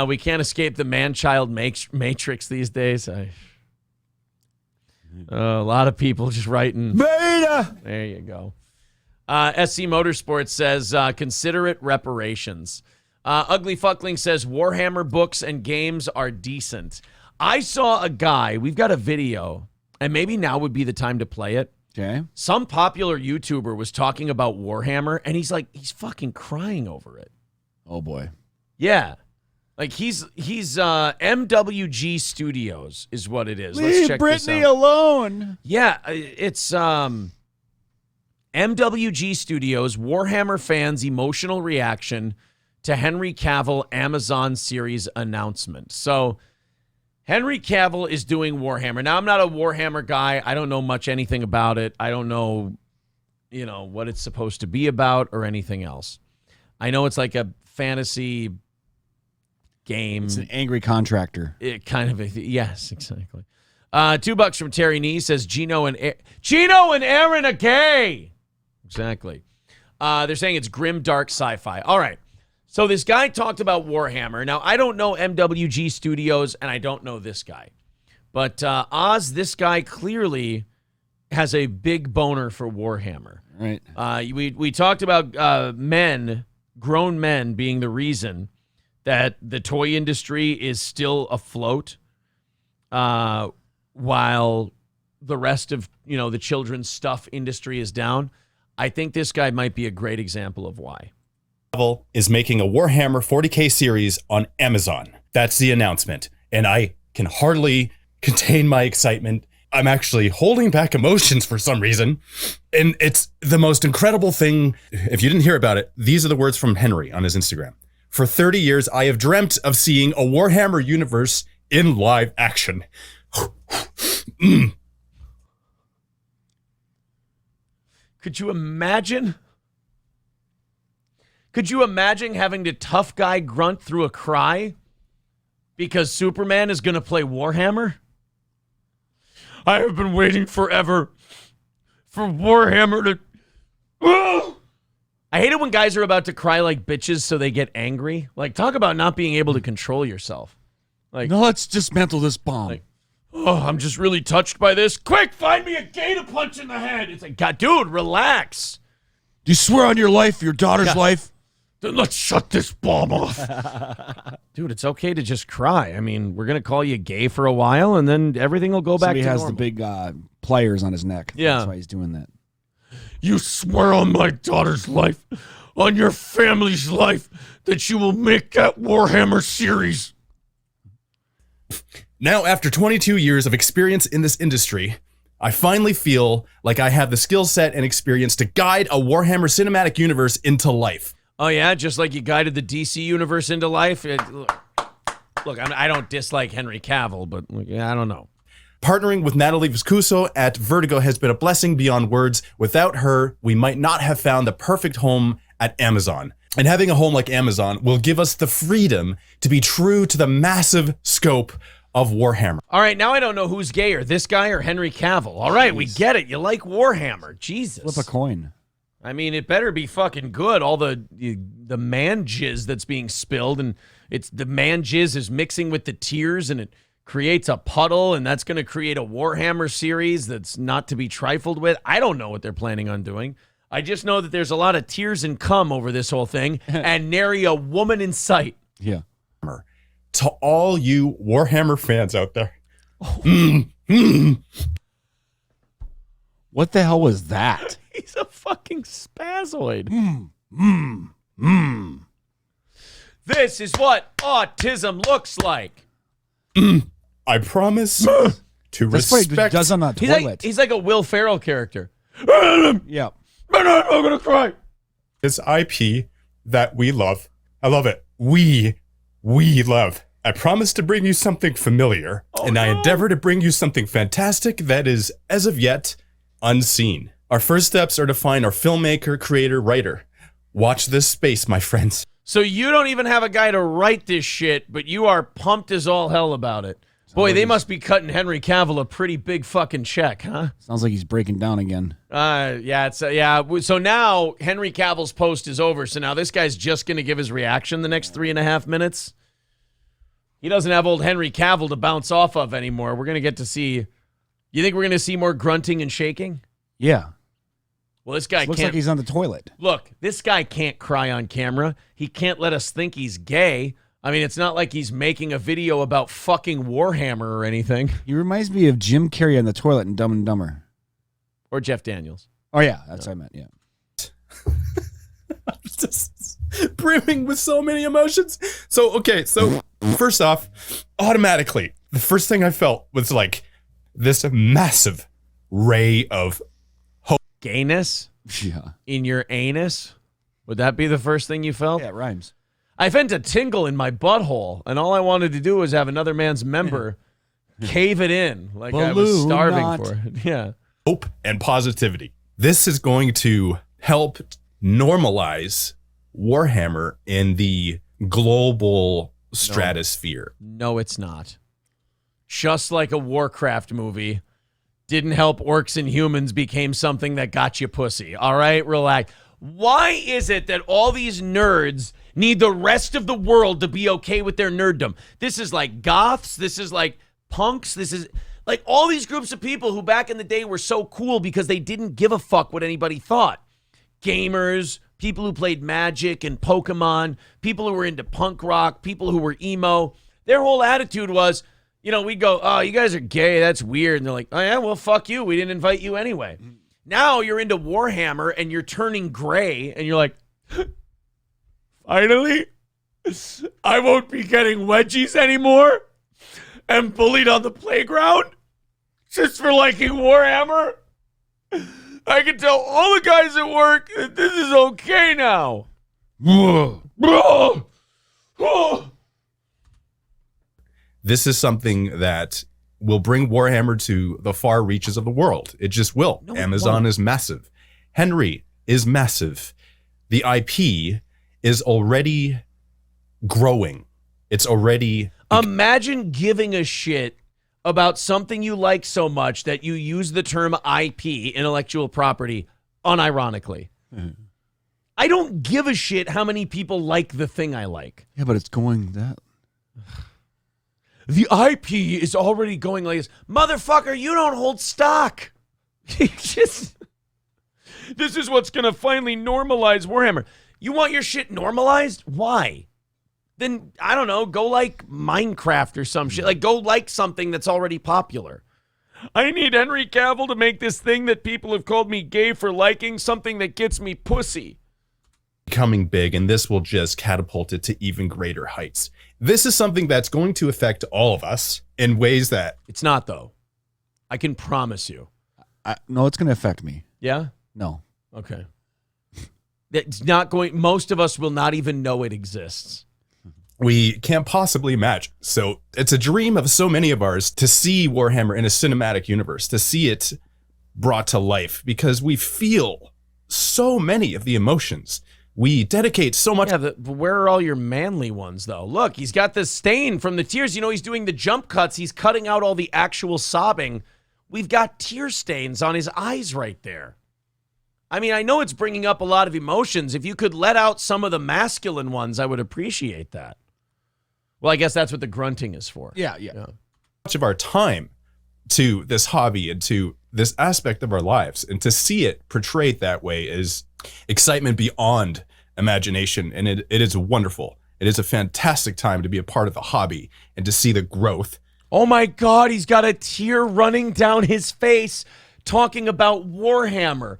We can't escape the man-child matrix these days. A lot of people just writing. Beta! There you go. SC Motorsports says, consider it reparations. Ugly Fuckling says, Warhammer books and games are decent. I saw a guy, we've got a video, and maybe now would be the time to play it. Okay. Some popular YouTuber was talking about Warhammer, and he's fucking crying over it. Oh, boy. Yeah. Like, he's MWG Studios is what it is. Leave Let's check Brittany this out. alone. Yeah, it's MWG Studios, Warhammer fans' emotional reaction to Henry Cavill Amazon series announcement. So, Henry Cavill is doing Warhammer. Now, I'm not a Warhammer guy. I don't know much anything about it. I don't know, what it's supposed to be about or anything else. I know it's like a fantasy game. It's an angry contractor. Yes, exactly. $2 from Terry Nee says Gino and Aaron are gay. Exactly. They're saying it's grim, dark sci-fi. All right. So this guy talked about Warhammer. Now, I don't know MWG Studios, and I don't know this guy. But Oz, this guy clearly has a big boner for Warhammer. Right. We talked about grown men being the reason that the toy industry is still afloat, while the rest of the children's stuff industry is down. I think this guy might be a great example of why. Is making a Warhammer 40K series on Amazon. That's the announcement, and I can hardly contain my excitement. I'm actually holding back emotions for some reason, and it's the most incredible thing. If you didn't hear about it, these are the words from Henry on his Instagram. For 30 years, I have dreamt of seeing a Warhammer universe in live action. Could you imagine? Could you imagine having to tough guy grunt through a cry because Superman is going to play Warhammer? I have been waiting forever for Warhammer to... I hate it when guys are about to cry like bitches so they get angry. Like, talk about not being able to control yourself. Like, no, let's dismantle this bomb. Like, I'm just really touched by this. Quick, find me a gay to punch in the head. It's like, God, dude, relax. Do you swear on your life, your daughter's life? Then let's shut this bomb off. Dude, it's okay to just cry. I mean, we're going to call you gay for a while, and then everything will go back to normal. He has the big pliers on his neck. Yeah. That's why he's doing that. You swear on my daughter's life, on your family's life, that you will make that Warhammer series. Now, after 22 years of experience in this industry, I finally feel like I have the skill set and experience to guide a Warhammer cinematic universe into life. Oh, yeah? Just like you guided the DC universe into life? Look, I don't dislike Henry Cavill, but I don't know. Partnering with Natalie Viscuso at Vertigo has been a blessing beyond words. Without her, we might not have found the perfect home at Amazon. And having a home like Amazon will give us the freedom to be true to the massive scope of Warhammer. All right, now I don't know who's gayer, this guy or Henry Cavill. All right, we get it. You like Warhammer. Jesus. Flip a coin. I mean, it better be fucking good. All the man jizz that's being spilled, and it's the man jizz is mixing with the tears, and it creates a puddle, and that's going to create a Warhammer series that's not to be trifled with. I don't know what they're planning on doing. I just know that there's a lot of tears and cum over this whole thing, and nary a woman in sight. Yeah. To all you Warhammer fans out there. What the hell was that? He's a fucking spazoid. This is what autism looks like. I promise to That's what he respect. does on the toilet. He's like a Will Ferrell character. Yeah. I'm going to cry. This IP that we love. I love it. We love. I promise to bring you something familiar, and I endeavor to bring you something fantastic that is, as of yet, unseen. Our first steps are to find our filmmaker, creator, writer. Watch this space, my friends. So you don't even have a guy to write this shit, but you are pumped as all hell about it. Boy, they must be cutting Henry Cavill a pretty big fucking check, huh? Sounds like he's breaking down again. Yeah. So now Henry Cavill's post is over. So now this guy's just going to give his reaction the next 3.5 minutes. He doesn't have old Henry Cavill to bounce off of anymore. We're going to get to see. You think we're going to see more grunting and shaking? Yeah. Well, this guy Looks can't. like he's on the toilet. Look, this guy can't cry on camera. He can't let us think he's gay. I mean, it's not like he's making a video about fucking Warhammer or anything. He reminds me of Jim Carrey on the toilet in Dumb and Dumber. Or Jeff Daniels. Oh, yeah. That's what I meant, yeah. I'm just brimming with so many emotions. So first off, automatically, the first thing I felt was like this massive ray of Gayness Yeah. in your anus? Would that be the first thing you felt? Yeah, it rhymes. I felt a tingle in my butthole, and all I wanted to do was have another man's member cave it in like I was Balloon starving knot. for it. Yeah. hope and positivity. This is going to help normalize Warhammer in the global stratosphere. No, it's not. Just like a Warcraft movie didn't help orcs and humans became something that got you pussy. All right, relax. Why is it that all these nerds need the rest of the world to be okay with their nerddom? This is like goths. This is like punks. This is like all these groups of people who back in the day were so cool because they didn't give a fuck what anybody thought. Gamers, people who played Magic and Pokemon, people who were into punk rock, people who were emo. Their whole attitude was, you know, we'd go, oh, you guys are gay. That's weird. And they're like, oh, yeah, well, fuck you. We didn't invite you anyway. Now you're into Warhammer and you're turning gray and you're like, finally, I won't be getting wedgies anymore and bullied on the playground just for liking Warhammer. I can tell all the guys at work that this is okay now. This is something that will bring Warhammer to the far reaches of the world. It just will. No, it Amazon won't. is massive. Henry is massive. The IP is already growing. It's already... Imagine giving a shit about something you like so much that you use the term IP, intellectual property, unironically. I don't give a shit how many people like the thing I like. Yeah, but it's going that. The IP is already going like this. Motherfucker, you don't hold stock. This is what's going to finally normalize Warhammer. You want your shit normalized? Why? Then, I don't know, go like Minecraft or some shit. Like, go like something that's already popular. I need Henry Cavill to make this thing that people have called me gay for liking, something that gets me pussy. becoming big, and this will just catapult it to even greater heights. This is something that's going to affect all of us in ways that... It's not, though. I can promise you. No, it's going to affect me. Yeah? No. Okay. It's not going... Most of us will not even know it exists. we can't possibly imagine. So it's a dream of so many of ours to see Warhammer in a cinematic universe, to see it brought to life, because we feel so many of the emotions. We dedicate so much. Yeah, where are all your manly ones, though? Look, he's got this stain from the tears. You know, he's doing the jump cuts. He's cutting out all the actual sobbing. We've got tear stains on his eyes right there. I mean, I know it's bringing up a lot of emotions. If you could let out some of the masculine ones, I would appreciate that. Well, I guess that's what the grunting is for. Yeah. much of our time to this hobby and to this aspect of our lives, and to see it portrayed that way is excitement beyond imagination, and it is wonderful. It is a fantastic time to be a part of the hobby and to see the growth. Oh my God, he's got a tear running down his face talking about Warhammer.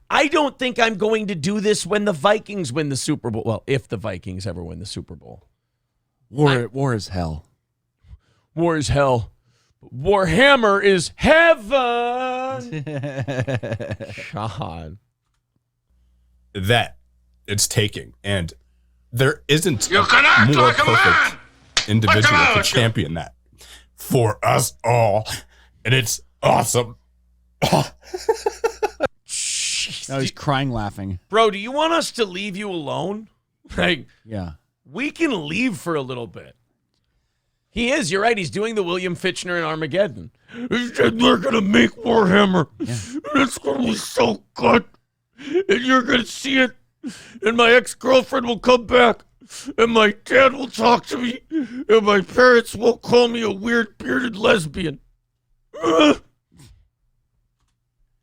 I don't think I'm going to do this when the Vikings win the Super Bowl. Well, if the Vikings ever win the Super Bowl. War is hell. War is hell. Warhammer is heaven. God. That it's taking, and there isn't a more perfect individual to champion that for us all, and it's awesome. Now he's crying, laughing. Bro, do you want us to leave you alone? Like, Yeah. we can leave for a little bit. He is, you're right. He's doing the William Fichtner in Armageddon. He said they're going to make Warhammer. And it's going to be so good. And you're going to see it. And my ex-girlfriend will come back. and my dad will talk to me, and my parents won't call me a weird bearded lesbian.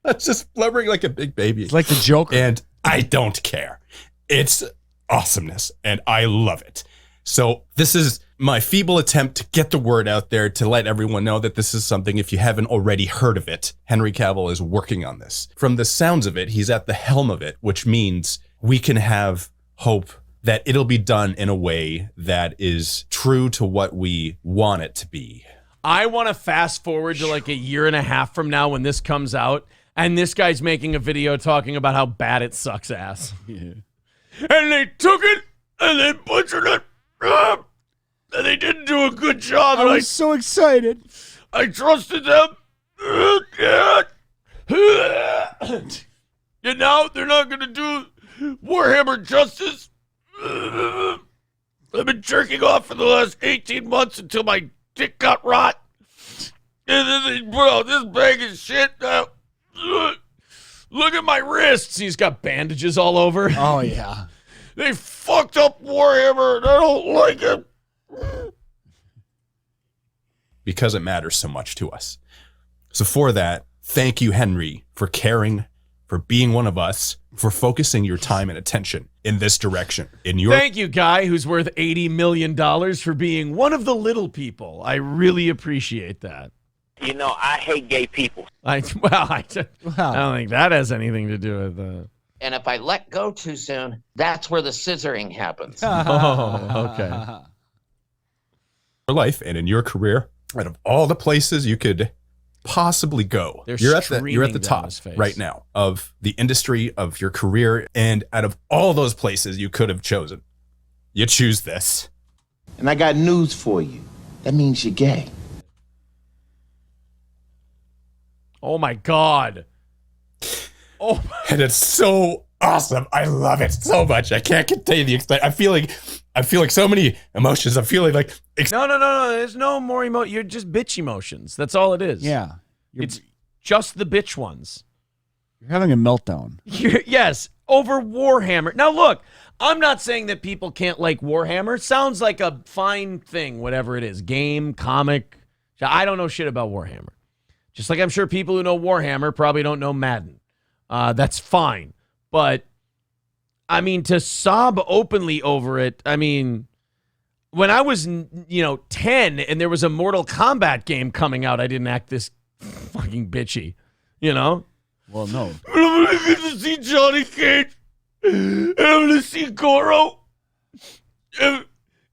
That's just blubbering like a big baby. It's like the Joker. And I don't care. It's awesomeness, and I love it. So this is my feeble attempt to get the word out there, to let everyone know that this is something, if you haven't already heard of it, Henry Cavill is working on this. From the sounds of it, he's at the helm of it, which means we can have hope that it'll be done in a way that is true to what we want it to be. I want to fast forward to like a year and a half from now when this comes out, and this guy's making a video talking about how bad it sucks ass. Yeah. And they took it, and they butchered it, and they didn't do a good job. I was so excited. I trusted them. And now they're not going to do Warhammer justice. I've been jerking off for the last 18 months until my dick got rot. And then they put out this bag of shit. Look at my wrists. He's got bandages all over. Oh, yeah. They fucked up Warhammer, and I don't like it. Because it matters so much to us. So for that, thank you, Henry, for caring, for being one of us, for focusing your time and attention in this direction. Thank you, guy who's worth $80 million, for being one of the little people. I really appreciate that. You know, I hate gay people. I don't think that has anything to do with And if I let go too soon, that's where the scissoring happens. Oh, okay. your life and in your career, out of all the places you could possibly go, you're at the top right now of the industry, of your career, and out of all those places you could have chosen, you choose this. And I got news for you. That means you're gay. Oh my God. Oh, and it's so awesome. I love it so much. I can't contain the excitement. I feel like so many emotions. I'm feeling like no. There's no more emotion. You're just bitch emotions. That's all it is. Yeah. It's just the bitch ones. You're having a meltdown. Yes, over Warhammer. Now, look, I'm not saying that people can't like Warhammer. Sounds like a fine thing, whatever it is. Game, comic. I don't know shit about Warhammer. Just like I'm sure people who know Warhammer probably don't know Madden. That's fine. But, I mean, to sob openly over it, I mean, when I was, 10 and there was a Mortal Kombat game coming out, I didn't act this fucking bitchy, Well, no. I'm going to get to see Johnny Cage, and I'm going to see Goro.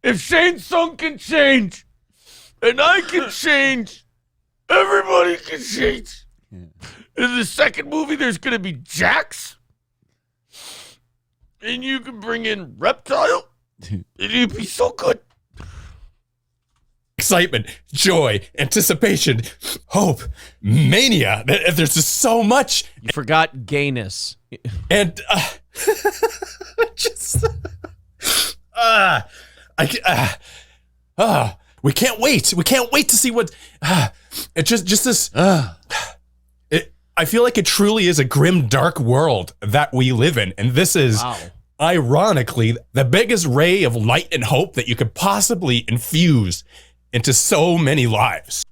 If Shane Tsung can change, and I can change, everybody can change. Yeah. In the second movie, there's going to be Jax. And you can bring in Reptile. And it'd be so good. excitement, joy, anticipation, hope, mania. There's just so much. You forgot gayness. And just we can't wait. We can't wait to see what it just this. I feel like it truly is a grim, dark world that we live in, and this is ironically the biggest ray of light and hope that you could possibly infuse into so many lives.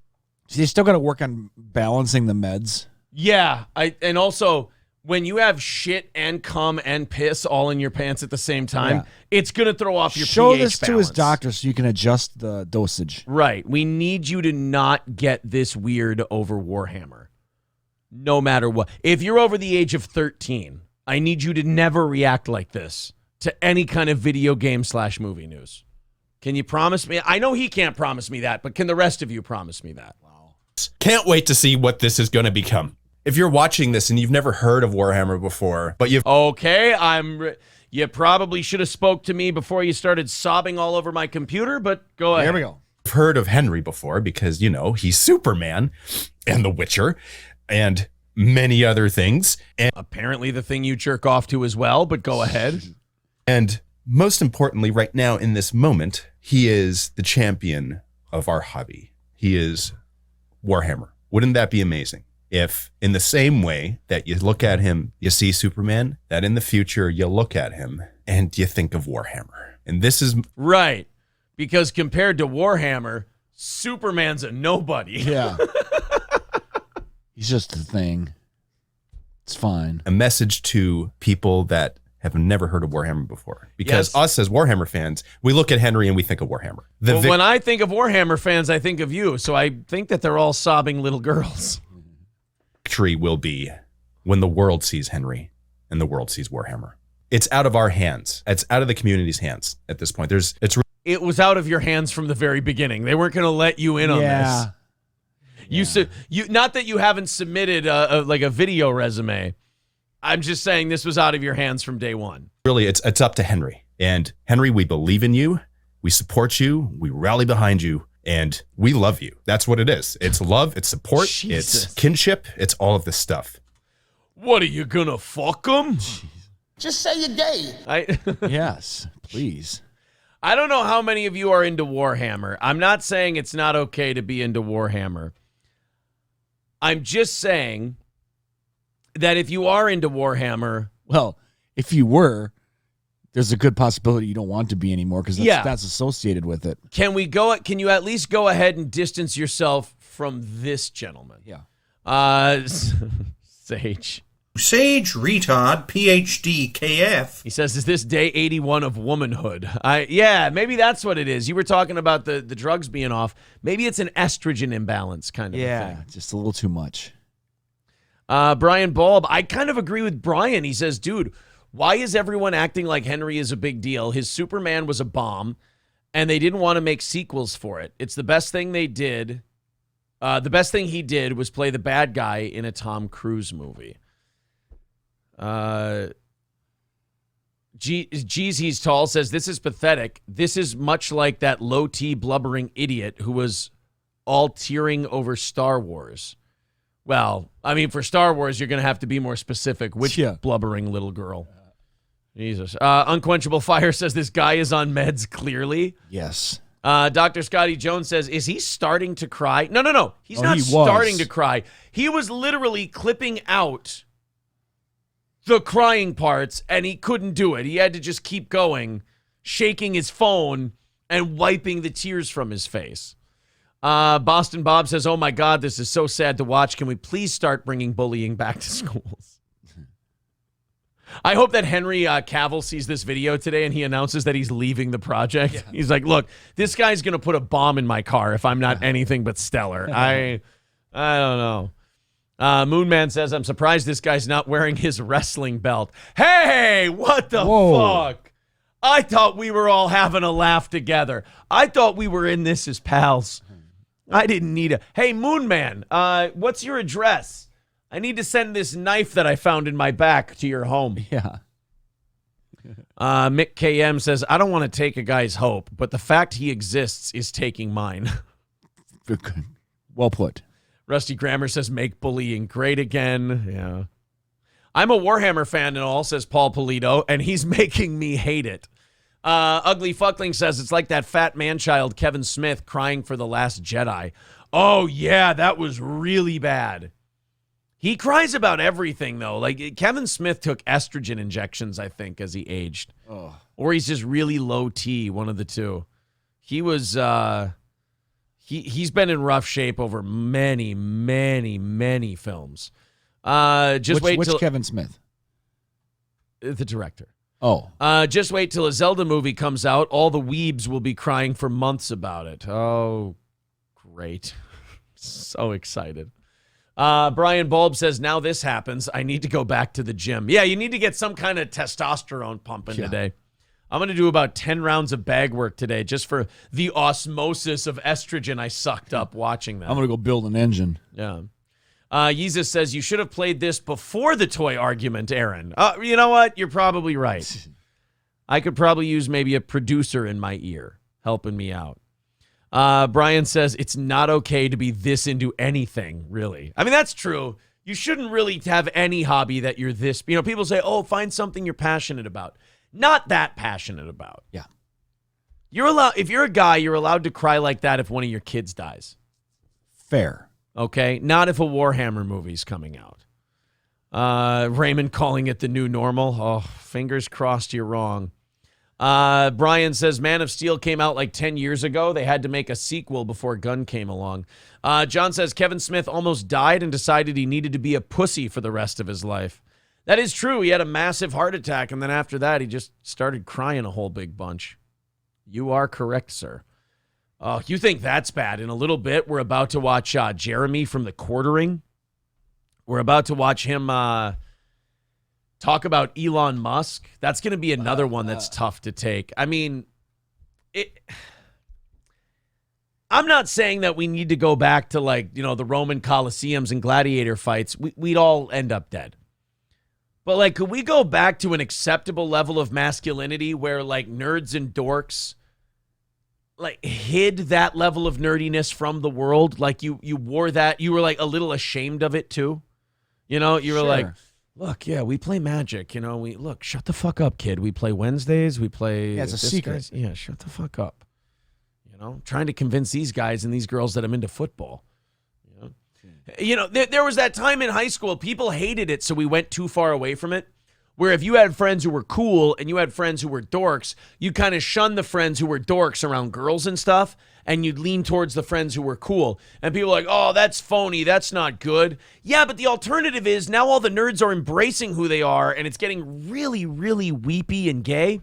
So you still got to work on balancing the meds. Yeah, and also when you have shit and cum and piss all in your pants at the same time, it's gonna throw off your Show pH this balance. to his doctor so you can adjust the dosage. Right. We need you to not get this weird over Warhammer. No matter what. If you're over the age of 13, I need you to never react like this to any kind of video game / movie news. Can you promise me? I know he can't promise me that, but can the rest of you promise me that? Wow. Can't wait to see what this is going to become. If you're watching this and you've never heard of Warhammer before, but you've... Okay, you probably should have spoke to me before you started sobbing all over my computer, but go ahead. Here we go. Heard of Henry before because, you know, he's Superman and The Witcher and many other things. And apparently the thing you jerk off to as well, but go ahead. And most importantly, right now in this moment, he is the champion of our hobby. He is Warhammer. Wouldn't that be amazing? If in the same way that you look at him, you see Superman, that in the future you look at him and you think of Warhammer. And this is Right. Because compared to Warhammer, Superman's a nobody. Yeah. He's just a thing. It's fine. a message to people that have never heard of Warhammer before. Because Yes. us as Warhammer fans, we look at Henry and we think of Warhammer. The Well, when I think of Warhammer fans, I think of you. So I think that they're all sobbing little girls. victory will be when the world sees Henry and the world sees Warhammer. It's out of our hands. It's out of the community's hands at this point. It was out of your hands from the very beginning. They weren't going to let you in on this. You not that you haven't submitted a video resume. I'm just saying this was out of your hands from day one. really, it's up to Henry. And Henry, we believe in you. We support you. We rally behind you. And we love you. That's what it is. It's love. It's support. Jesus. It's kinship. It's all of this stuff. What, are you going to fuck them? Just say you're gay. Yes, please. I don't know how many of you are into Warhammer. I'm not saying it's not okay to be into Warhammer. I'm just saying that if you are into Warhammer, Well, if you were, there's a good possibility you don't want to be anymore because that's associated with it. can you at least go ahead and distance yourself from this gentleman? Yeah. Sage. Sage retard PhD KF. He says, is this day 81 of womanhood? Yeah, maybe that's what it is. You were talking about the drugs being off. Maybe it's an estrogen imbalance kind of a thing. Just a little too much. Brian Bulb, I kind of agree with Brian. He says, dude, why is everyone acting like Henry is a big deal? His Superman was a bomb, and they didn't want to make sequels for it. It's the best thing they did. The best thing he did was play the bad guy in a Cruise movie. Jeezy's Tall says, this is pathetic. This is much like that low-T blubbering idiot who was all tearing over Star Wars. Well, I mean, for Star Wars, you're going to have to be more specific. Which blubbering little girl? Jesus. Unquenchable Fire says this guy is on meds, clearly. Yes. Dr. Scotty Jones says, is he starting to cry? No. He's not he was. starting to cry. He was literally clipping out the crying parts, and he couldn't do it. He had to just keep going, shaking his phone and wiping the tears from his face. Boston Bob says, oh my God, this is so sad to watch. Can we please start bringing bullying back to schools? I hope that Henry Cavill sees this video today and he announces that he's leaving the project. Yeah. He's like, look, this guy's going to put a bomb in my car if I'm not anything but stellar. I don't know. Moonman says, I'm surprised this guy's not wearing his wrestling belt. Hey, what the fuck? I thought we were all having a laugh together. I thought we were in this as pals. I didn't need a... Hey, Moonman, what's your address? I need to send this knife that I found in my back to your home. Yeah. Mick KM says, I don't want to take a guy's hope, but the fact he exists is taking mine. Good. Well put. Rusty Grammer says, make bullying great again. Yeah. I'm a Warhammer fan and all, says Paul Polito, and he's making me hate it. Ugly Fuckling says, it's like that fat man-child Kevin Smith crying for The Last Jedi. Oh, yeah, that was really bad. He cries about everything, though. Like, Kevin Smith took estrogen injections, I think, as he aged. Oh. Or he's just really low T, one of the two. He was... He's been in rough shape over many, many, many films. Which Kevin Smith? The director. Oh. Just wait till a Zelda movie comes out. All the weebs will be crying for months about it. Oh, great. So excited. Brian Bulb says, now this happens. I need to go back to the gym. Yeah, you need to get some kind of testosterone pumping today. I'm going to do about 10 rounds of bag work today just for the osmosis of estrogen I sucked up watching that. I'm going to go build an engine. Yeah. Yeezus says, you should have played this before the toy argument, Aaron. You know what? You're probably right. I could probably use maybe a producer in my ear helping me out. Brian says, it's not okay to be this into anything, really. I mean, that's true. You shouldn't really have any hobby that you're this. You know, people say, oh, find something you're passionate about. Not that passionate about. Yeah. You're allowed, if you're a guy, you're allowed to cry like that if one of your kids dies. Fair. Okay? Not if a Warhammer movie's coming out. Raymond calling it the new normal. Oh, fingers crossed you're wrong. Brian says Man of Steel came out like 10 years ago. They had to make a sequel before Gunn came along. John says Kevin Smith almost died and decided he needed to be a pussy for the rest of his life. That is true. He had a massive heart attack, and then after that, he just started crying a whole big bunch. You are correct, sir. Oh, you think that's bad? In a little bit, we're about to watch Jeremy from The Quartering. We're about to watch him talk about Elon Musk. That's going to be another one that's tough to take. I mean, I'm not saying that we need to go back to the Roman Colosseums and gladiator fights. We'd all end up dead. But could we go back to an acceptable level of masculinity where nerds and dorks hid that level of nerdiness from the world? You wore that. You were a little ashamed of it too. You were Sure. Look, yeah, we play Magic. Shut the fuck up, kid. We play Wednesdays. We play. Yeah, it's a secret. Yeah, shut the fuck up. Trying to convince these guys and these girls that I'm into football. There was that time in high school, people hated it, so we went too far away from it. Where if you had friends who were cool and you had friends who were dorks, you kind of shun the friends who were dorks around girls and stuff, and you'd lean towards the friends who were cool. And people are like, oh, that's phony. That's not good. Yeah, but the alternative is now all the nerds are embracing who they are, and it's getting really, really weepy and gay.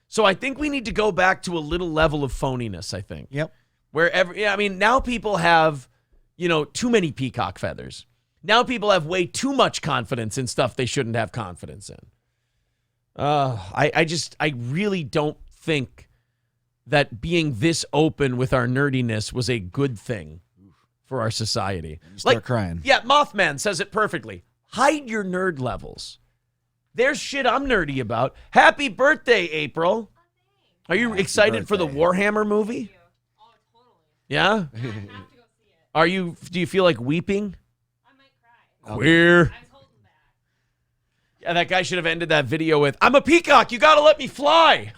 So I think we need to go back to a little level of phoniness, I think. Yep. Now people have, too many peacock feathers. Now people have way too much confidence in stuff they shouldn't have confidence in. I really don't think that being this open with our nerdiness was a good thing for our society. You start crying. Yeah, Mothman says it perfectly. Hide your nerd levels. There's shit I'm nerdy about. Happy birthday, April. Are you excited for the Warhammer movie? Oh, totally. Yeah? I have to go see it. Do you feel like weeping? I might cry. Queer. I was holding back. Yeah, that guy should have ended that video with, I'm a peacock, you gotta let me fly.